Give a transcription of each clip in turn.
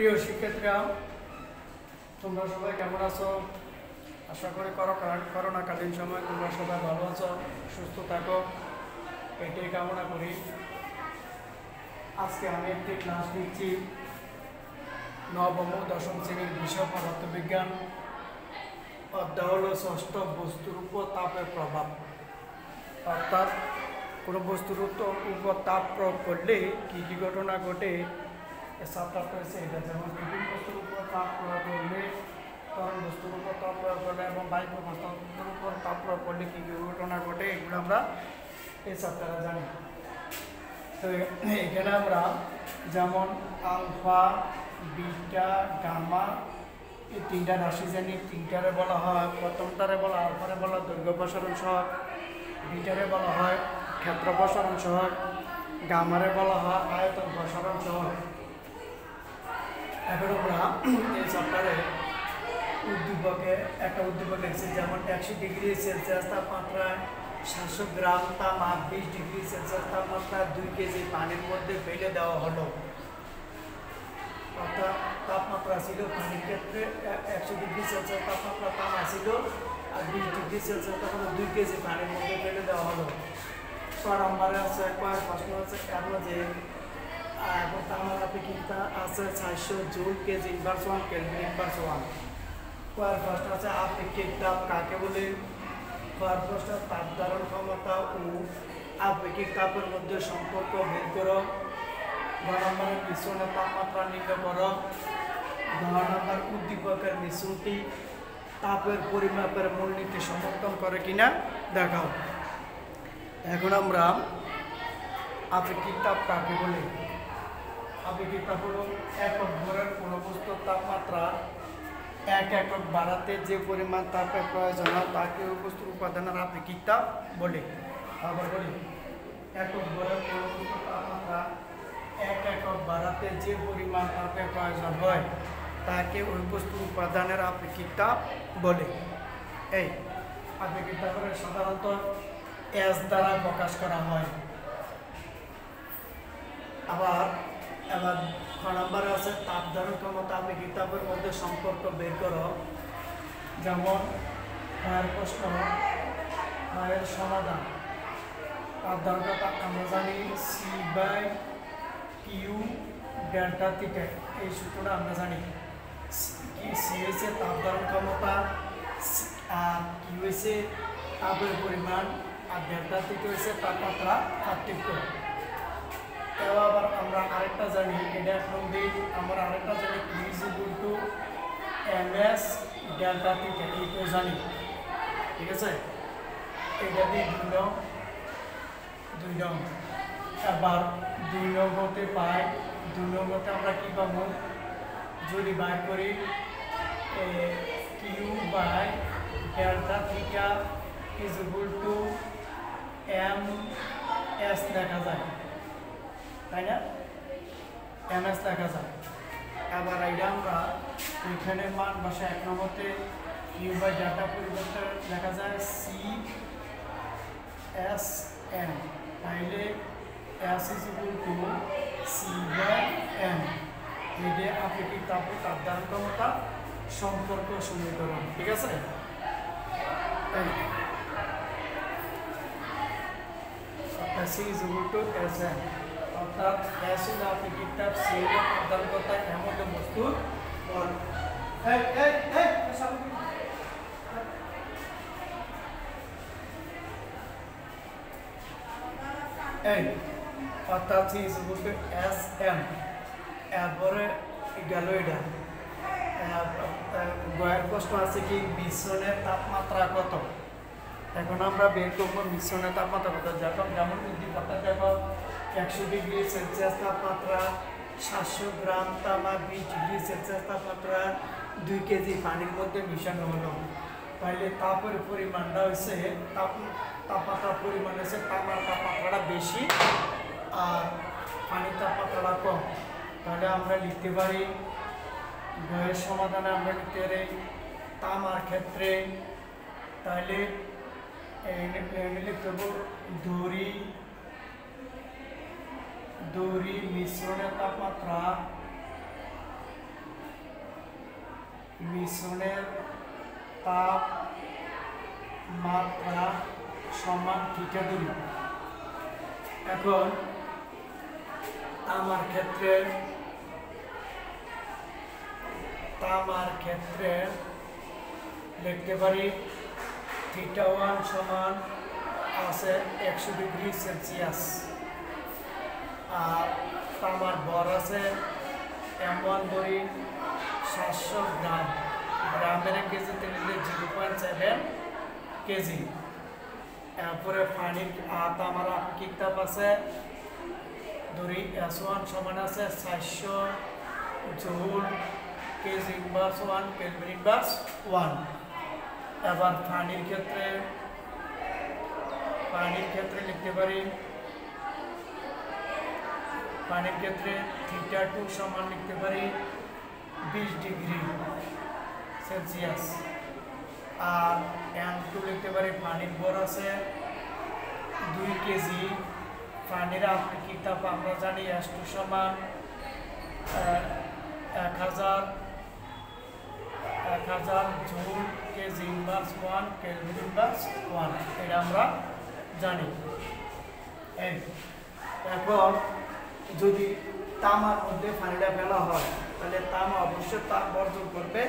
প্রিয় শিক্ষার্থীরা, তোমরা সবাই কেমন আছো? আশা করি করোনাকালীন সময় তোমরা সবাই ভালো আছো, সুস্থ থাকো, এটাই কামনা করি। আজকে আমি একটি ক্লাস দিচ্ছি নবম ও দশম শ্রেণীর বিষয় পদার্থবিজ্ঞান, অধ্যায় হলো ষষ্ঠ, বস্তুর উপর তাপের প্রভাব। অর্থাৎ কোনো বস্তুর উপর তাপ প্রয়োগ করলে কী কী ঘটনা ঘটে সাবটাপ হয়েছে এটা। যেমন বিভিন্ন বস্তুর উপর তাপ প্রয়োগ করলে, তরল বস্তুর উপর তাপ প্রয়োগ করলে এবং বায়ু বস্তুর উপর তাপ প্রয়োগ করলে কী কী ঘটনা ঘটে এগুলো আমরা এই সাবটারা জানি। তো এখানে আমরা যেমন আলফা, বিটা, গামা এই তিনটা রাশি জানি। তিনটারে বলা হয়, প্রথমটারে বলা আলফারে বলা দৈর্ঘ্য প্রসারণ সহগ, বিটারে বলা হয় ক্ষেত্র প্রসারণ সহগ, গামারে বলা হয় আয়তন প্রসারণ সহগ। এখন আমরা এই চ্যাপ্টারে একটা উদ্দীপক লিখছি, যেমন 100 ডিগ্রি সেলসিয়াস তাপমাত্রায় 700 গ্রাম তামা 20 ডিগ্রি সেলসিয়াস তাপমাত্রায় 2 কেজি পানির মধ্যে ফেলে দেওয়া হলো। অর্থাৎ তাপমাত্রা ছিল পানির ক্ষেত্রে 100 ডিগ্রি সেলসিয়াস তাপমাত্রা তামা ছিল, আর 20 ডিগ্রি সেলসিয়াস তাপমাত্রা 2 কেজি পানির মধ্যে ফেলে দেওয়া হলো। 6 নম্বরে আছে কয়েক প্রশ্ন আছে এমন যে এবং তামার আপেক্ষিকতা আছে 400 joule kg inverse 1 kelvin inverse 1। কয়েক প্রশ্ন আছে আপেক্ষিক তাপ কাকে বলে। কয়েক প্রশ্ন তাপ ধারণ ক্ষমতা ও আপেক্ষিক তাপের মধ্যে সম্পর্ক বের করো। 10 নম্বরের মিশ্রণের তাপমাত্রা নির্ণয় করো। 10 নম্বর উদ্দীপকের মিশ্রণটি তাপের পরিমাপের মূলনীতি সমর্থন করে কিনা দেখাও। এখন আমরা আপেক্ষিক তাপ কাকে বলি। আপেক্ষিক তাপ হলো একক ভরের কোনো বস্তুর তাপমাত্রা 1 একক বাড়াতে যে পরিমাণ তাপের প্রয়োজন হয় তাকে ওই বস্তুর উপাদানের আপেক্ষিক তাপ বলে। আবার বলি, একক ভরের কোনো বস্তুর তাপমাত্রা 1 একক বাড়াতে যে পরিমাণ তাপের প্রয়োজন হয় তাকে ওই বস্তুর উপাদানের আপেক্ষিক তাপ বলে। এই আপেক্ষিক তাপের সাধারণত এস দ্বারা প্রকাশ করা হয়। আবার 6 নম্বরে আছে তাপ ধারণ ক্ষমতা আপেক্ষিক তাপের মধ্যে সম্পর্ক বের করো। যেমন প্রশ্ন, এর সমাধান। তাপ ধারণ ক্ষমতা আমরা জানি C/Q ডেল্টা থিটা, এই সূত্রটা আমরা জানি। সি হয়েছে তাপ ধারণ ক্ষমতা, আর কি হয়েছে তাপের পরিমাণ, আর ডেল্টা থিটা হয়েছে তাপমাত্রা পার্থক্য। এবার আবার আমরা আরেকটা জানি, এটা এখন দিই, আমরা আরেকটা জানি Q = ms ডেল্টা থিটা, এইটাও জানি। ঠিক আছে, এটা দিয়ে 2 নং। এবার 2 নং হতে পাই, 2 নং হতে আমরা কি পাবো যদি বার করি Q by delta theta = ms দেখা যায়, তাই না? ms দেখা যায়। আবার এটা আমরা এখানে মান বসে 1 নম্বরতে Q বাই ডেল্টা পরিবর্তে দেখা যায় CSM, তাইলে S = C/m। এটা আপেক্ষিক তাপ ও তাপ ধারণ ক্ষমতা সম্পর্ক সমীকরণ। ঠিক আছে, C = Sm, অর্থাৎ S হলো আপেক্ষিক তাপ, C হলো তাপ ধারণ ক্ষমতা, M হলো বস্তুর বল। অর্থাৎ C = Sm। এরপরে গেল এটা গয়ের প্রশ্ন আছে কি মিশ্রণের তাপমাত্রা কত। এখন আমরা বের করবো মিশ্রণের তাপমাত্রা কত। যেমন উদ্দীপকটা দেখো, 100 ডিগ্রি সেলসিয়াস তাপমাত্রা 700 গ্রাম তামা 20 ডিগ্রি সেলসিয়াস তাপমাত্রা 2 কেজি পানির মধ্যে মিশানো হলো। তাহলে তাপের পরিমাণটা হচ্ছে তাপমাত্রার পরিমাণ হচ্ছে তামার তাপমাত্রাটা বেশি আর পানির তাপমাত্রাটা কম। তাহলে আমরা লিখতে পারি, বইয়ের সমাধানে আমরা লিখতে পারি তামার ক্ষেত্রে, তাহলে লিখতে হবে দড়ি মিশ্রণের তাপমাত্রা মিশ্রণের তাপমাত্রা সমান থিটা ডিগ্রি। এখন তামার ক্ষেত্রে লিখতে পারি θ1 সমান আছে 100 ডিগ্রি সেলসিয়াস, আর তামার ভর আছে M1 ধরি 700 গ্রাম, গ্রামের কেজিতে নিলে 0.7 কেজি। এরপরে পানির তামার আপেক্ষিক তাপ আছে ধরি S1 সমান আছে 400 joule kg inverse 1 kelvin inverse 1। এবার পানির ক্ষেত্রে লিখতে পারি পানির ক্ষেত্রে θ2 সমান লিখতে পারি 20 ডিগ্রি সেলসিয়াস, আর M2 লিখতে পারি পানির ভর আছে 2 কেজি। পানির আপেক্ষিক তাপ আমরা জানি S2 সমান 1000 joule kg inverse 1 kelvin inverse 1, এটা আমরা জানি। এখন যদি তামার মধ্যে পানিটা ফেলা হয় তাহলে তামা অবশ্যই তাপ বর্জন করবে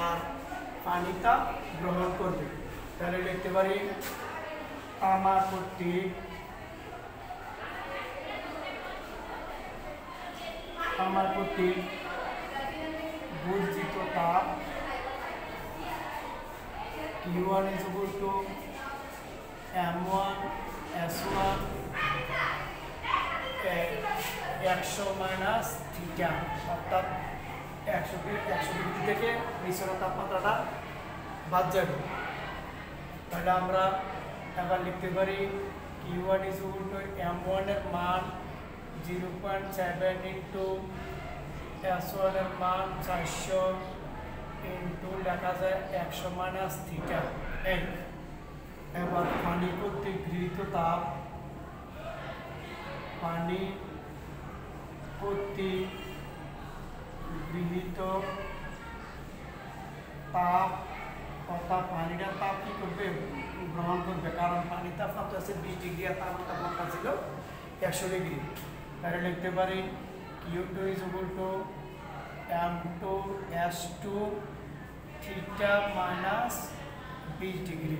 আর পানিটা গ্রহণ করবে। তাহলে লিখতে পারি তামা কর্তৃক বর্জিত তাপ Q1 = M1 S1 100 minus theta, অর্থাৎ 100 ডিগ্রি থেকে মিশ্রণ তাপমাত্রাটা বাদ যাবে। তাহলে আমরা এবার লিখতে পারি Q1 = M1 এর মান 0.7 ইন্টু S1 এর মান 400 ইন্টু লেখা যায় 100 মাইনাস থিটা। এবার পানি কর্তৃক গৃহীত তাপ অর্থাৎ পানিটা তাপ কি করবে গ্রহণ করবে, কারণ পানির তাপমাত্রা আছে 20 ডিগ্রি আর তামার তাপমাত্রা ছিল 100 ডিগ্রি। তাহলে লিখতে পারি Q2 = M2 S2 theta minus 20 degree.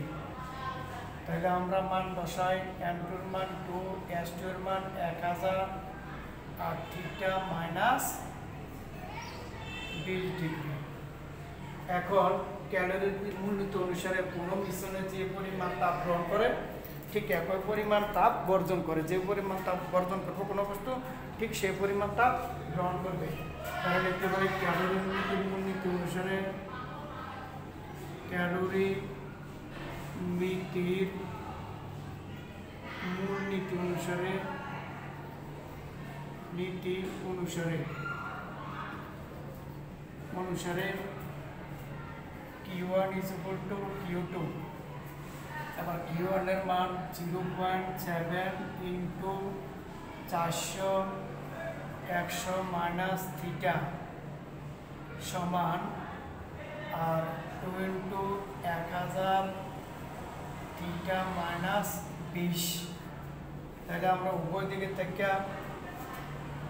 তাহলে আমরা মান বসাই, M2 এর মান 2, S2 এর মান 1000 আর থিটা মাইনাস 20 ডিগ্রি। এখন ক্যালোরির মূলনীতি অনুসারে পুরো মিশ্রণে যে পরিমাণ তাপ গ্রহণ করে ঠিক একই পরিমাণ তাপ বর্জন করে, যে পরিমাণ তাপ বর্জন করবে কোনো বস্তু ঠিক সেই পরিমাণ তাপ গ্রহণ করবে। তাহলে দেখতে পারি ক্যালোরির মূলনীতি অনুসারে Q1 = Q2। এবার Q1 এর মান 0.7 ইন্টু 400 100 মাইনাস থিটা সমান আর 2 ইন্টু 1000 থিটা মাইনাস 20। তাহলে আমরা উভয় দিকে থেকে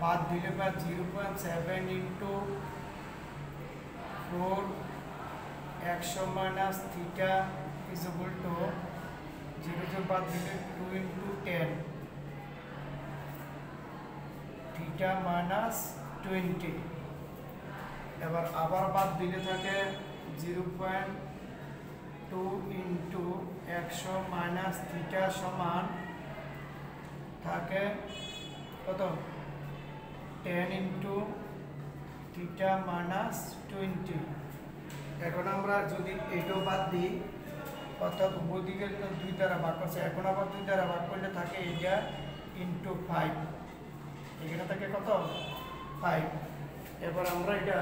বাদ দিলে বা 0.7 ইন্টু 4 100 মাইনাস থিটা = 0 বাদ দিলে 2 ইন্টু 10 থিটা মাইনাস 20। এবার আবার বাদ দিলে থাকে 0.2 ইন্টু 100 মাইনাস থিটা সমান থাকে কত 10 ইন্টু থিটা মাইনাস 20। এখন আমরা যদি এটাও বাদ দিই অর্থাৎ উভয় দিকে 2 দ্বারা ভাগ করছে, এখন আবার 2 দ্বারা ভাগ করলে থাকে এটা ইন্টু 5, এখানে থাকে কত 5। এবার আমরা এটা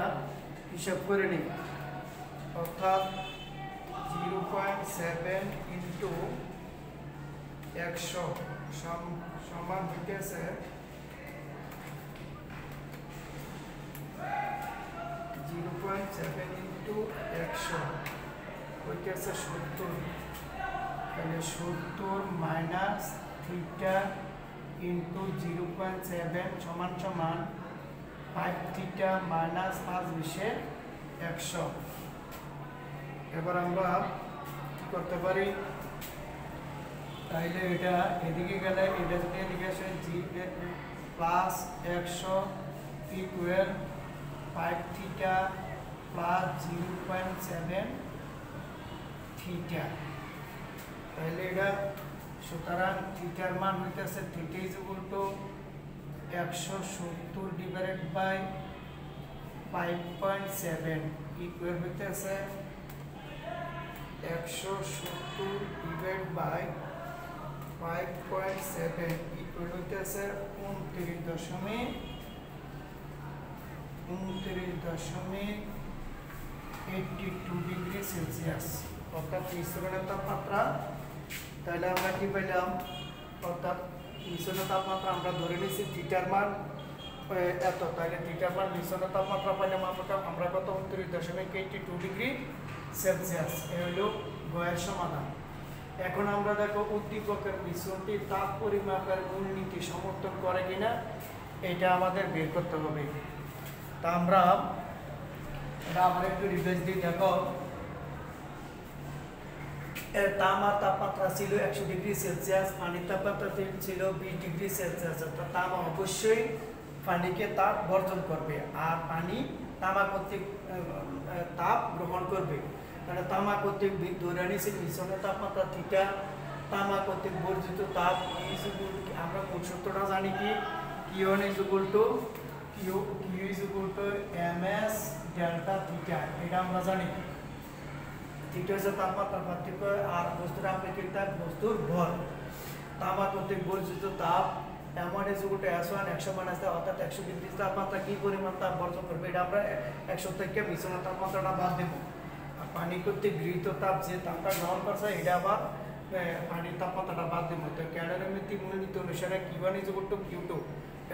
হিসাব করে নিই, অর্থাৎ 0.7 ইন্টু 100 সমান হইতেছে 0.7 ইন্টু ইন্টু 100 হইতেছে 70, তাহলে 70 মাইনাস থিটা ইন্টু 0.7 সমান সমান 5 থিটা মাইনাস 5 বিশে 100। এবার আমরা কি করতে পারি, তাইলে এটা এদিকে গেলে এটা যদি এদিকে আসে plus 100 equal 5 theta plus 0.7 theta. তাহলে এটা সুতরাং থিটার মান হইতেছে theta is equal to 170 divided by 5.7 equal হইতেছে 170 ডিভাইড বাই 5.7 ইকুয়াল হইতেছে 29.82 ডিগ্রি সেলসিয়াস, অর্থাৎ মিশ্রণের তাপমাত্রা। তাহলে আমরা কি পেলাম, অর্থাৎ মিশ্রণের তাপমাত্রা আমরা ধরে নিয়েছি থিটার মান এত, তাহলে থিটার মান মিশ্রণের তাপমাত্রা পাইলাম আমরা কত 29.82 ডিগ্রি সেলসিয়াস। এ হলো গয়ের সমাধান। এখন আমরা দেখো উদ্দীপকের মিশ্রণটি তাপ পরিমাপের মূলনীতি সমর্থন করে কিনা এটা আমাদের বের করতে হবে। তা আমরা একটু রিভাইজ দিই। দেখো তামার তাপমাত্রা ছিল 100 ডিগ্রি সেলসিয়াস, পানির তাপমাত্রা ছিল 20 ডিগ্রি সেলসিয়াস। অর্থাৎ তামা অবশ্যই পানিকে তাপ বর্জন করবে, আর পানি তামা কর্তৃক তাপ গ্রহণ করবে। তাহলে তামা কর্তৃক ধরে নিয়েছে মিশ্রণের তাপমাত্রা থিটা, তামা কর্তৃক বর্জিত তাপ আমরা মূল সূত্রটা জানি কি, Q1 is equal to Q is equal to ms delta theta, এটা আমরা জানি। থিটা হচ্ছে তাপমাত্রা পার্থক্য আর বস্তুর আপেক্ষিক তাপ বস্তুর ভর। তামা কর্তৃক বর্জিত তাপ M1 is equal to S1 100 minus, অর্থাৎ 100 ডিগ্রি তাপমাত্রা কি পরিমাণ তাপ বর্জন করবে, এটা আমরা 100 থেকে মিশ্রণের তাপমাত্রাটা বাদ দেব। আর পানি কর্তৃক গৃহীত তাপ যে তাপটা গ্রহণ করছে এটা আবার পানির তাপমাত্রাটা বাদ দেব। তো ক্যালোরিমেট্রি মূলনীতি অনুসারে Q1 is equal to Q2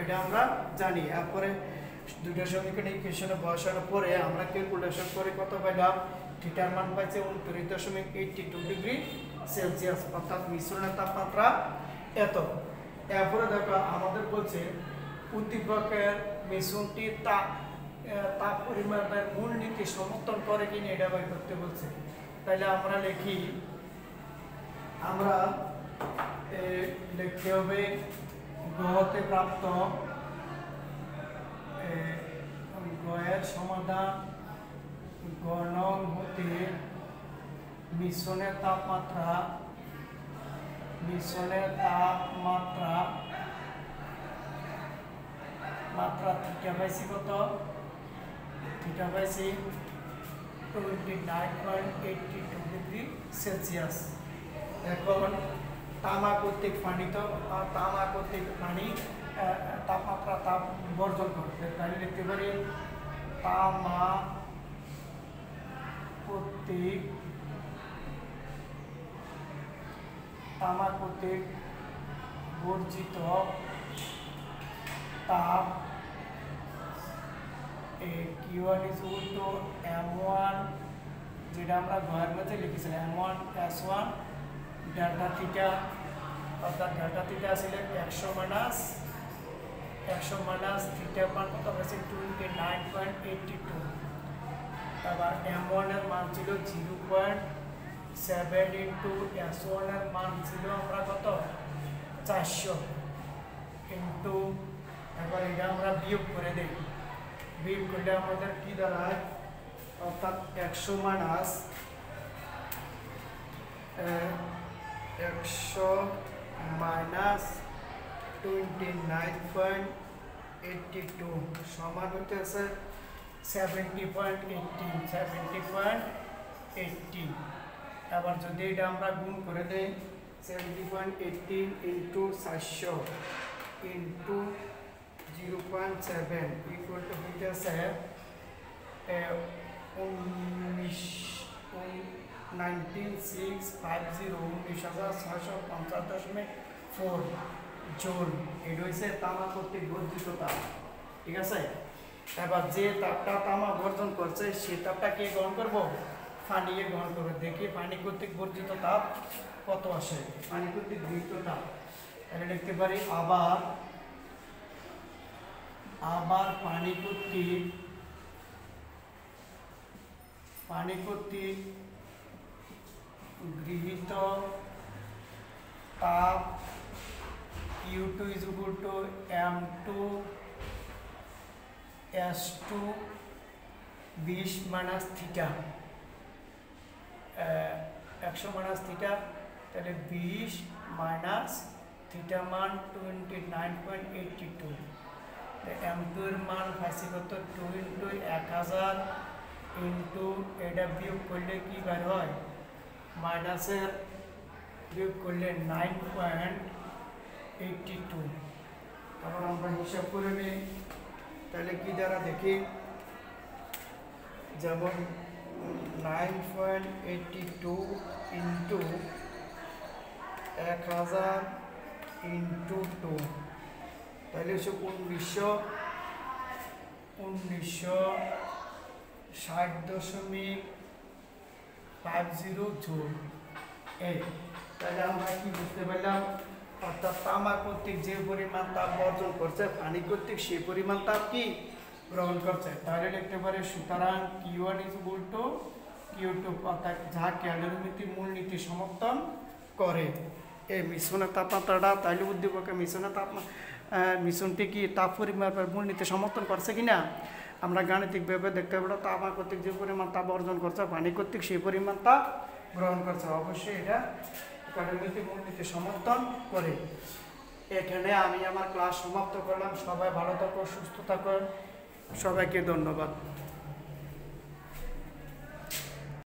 এটা আমরা জানি। এরপরে দুইটা সমীকরণ ইকুয়েশনে বসানোর পরে আমরা ক্যালকুলেশন করে কত পাইলাম, থিটার মান পাইছে 29.82 ডিগ্রি সেলসিয়াস, অর্থাৎ মিশ্রণের তাপমাত্রা এত। এরপরে দেখো আমাদের বলছে উদ্দীপকের মিশ্রণটি তাপ পরিমাপের মূলনীতি সমর্থন করে কিনা এটা বের করতে বলছে। তাহলে আমরা লিখি, আমরা লিখতে হবে গহতে প্রাপ্ত গয়ের সমাধান গণন হতে মিশ্রণের তাপমাত্রা থিটা পাইছি কত, থিটা পাইছি 29.82 ডিগ্রি সেলসিয়াস। এখন তামা কর্তৃক পানি তাপমাত্রা তাপ বর্জন করতে, তাহলে লিখতে পারি তামা কর্তৃক বর্জিত তাপ Q1 is equal to M1 যেটা আমরা ঘরের মধ্যে লিখেছিলাম M1 S1 ডেল্টা থিটা, অর্থাৎ ডেল্টা থিটা ছিল 100 মাইনাস থিটার মান কত হয়েছে 29.82। আবার M1 এর মান ছিল 0.7 ইন্টু S1 এর মান ছিল আমরা কত 400 ইন্টু, এবার এটা আমরা বিয়োগ করে দেই, বিয়োগ করলে আমাদের কি দাঁড়ায়, অর্থাৎ 100 মাইনাস 29.82 সমান হইতেছে 70.18। আবার যদি এটা আমরা গুণ করে দেই 70.18 ইন্টু 400 ইন্টু 0.7 ইকুয়াল টু হইতেছে 19,650.4 জুল। এটা হচ্ছে তামা কর্তৃক বর্জিত তাপ, ঠিক আছে। এবার যে তাপটা তামা বর্জন করছে সেই তাপটা কে গ্রহণ করবো? পানি গ্রহণ করবে। দেখি পানি কর্তৃক বর্জিত তাপ কত আসে। পানি কর্তৃক গৃহীত তাপ তাহলে লিখতে পারি আবার পানি কর্তৃক গৃহীত তাপ U2 is equal to M2 S2 20 minus theta 100 minus theta তাহলে 20 মাইনাস থিটা মান 29.82 M2 এর মান ফাইসি কত 2 ইন্টু 1000 ইন্টু এটা বিয়োগ করলে কি বের হয় মাইনাসের বিয়োগ করলে 9.82 আবার আমরা হিসাব করে নিই তাহলে কি দ্বারা দেখি যেমন 9.82 ইন্টু 1000 ইন্টু 2 তাহলে হচ্ছে 1960.50 জুল। এই তাহলে আমরা কি বুঝতে পারলাম অর্থাৎ তামা কর্তৃক যে পরিমাণ তাপ বর্জন করছে পানি কর্তৃক সেই পরিমাণ তাপ কি গ্রহণ করছে। তাহলে লিখতে পারে সুতরাং Q1 is equal to Q2 অর্থাৎ যা ক্যালোরিমিতির মূলনীতি সমর্থন করে। এই মিশ্রণের তাপমাত্রাটা তাইলে উদ্দীপকে মিশ্রণটি কি তাপ পরিমাপের মূলনীতি সমর্থন করছে কিনা আমরা গাণিতিকভাবে দেখতে পাবো। তামা কর্তৃক যে পরিমাণ তাপ অর্জন করছে পানি কর্তৃক সেই পরিমাণ তাপ গ্রহণ করছে, অবশ্যই এটা ক্যালোরিমিতির মূলনীতি সমর্থন করে। এখানে আমি আমার ক্লাস সমাপ্ত করলাম। সবাই ভালো থাকো, সুস্থ থাকো, সবাইকে ধন্যবাদ।